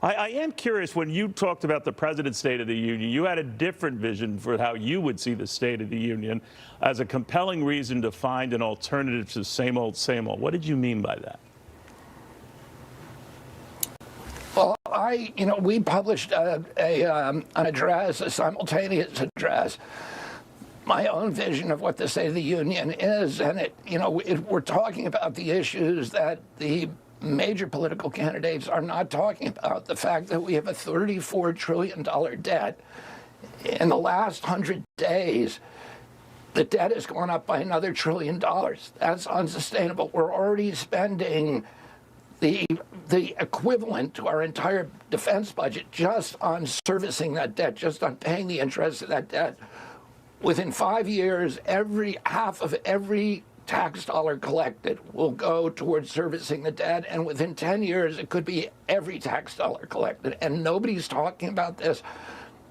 I am curious, when you talked about the President's State of the Union, you had a different vision for how you would see the State of the Union as a compelling reason to find an alternative to same old, same old. What did you mean by that? Well, we published an address, a simultaneous address, my own vision of what the State of the Union is, and we're talking about the issues that the major political candidates are not talking about. The fact that we have a $34 trillion debt. In the last 100 days, the debt has gone up by another $1 trillion. That's unsustainable. We're already spending the equivalent to our entire defense budget just on servicing that debt, just on paying the interest of that debt. Within 5 years, half of every tax dollar collected will go towards servicing the debt, and within 10 years, it could be every tax dollar collected. And nobody's talking about this.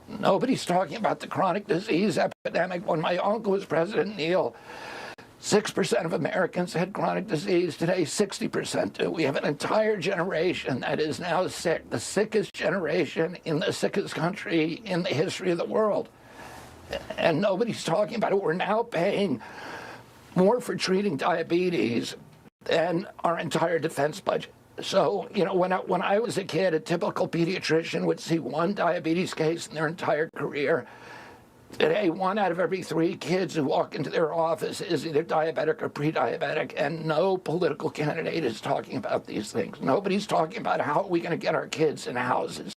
Nobody's talking about the chronic disease epidemic. When my uncle was president, Neil, 6% of Americans had chronic disease. Today, 60% do. We have an entire generation that is now sick, the sickest generation in the sickest country in the history of the world. And nobody's talking about it. We're now paying more for treating diabetes than our entire defense budget. So, when I was a kid, a typical pediatrician would see one diabetes case in their entire career. Today, 1 out of every 3 kids who walk into their office is either diabetic or pre-diabetic, and no political candidate is talking about these things. Nobody's talking about how are we going to get our kids in houses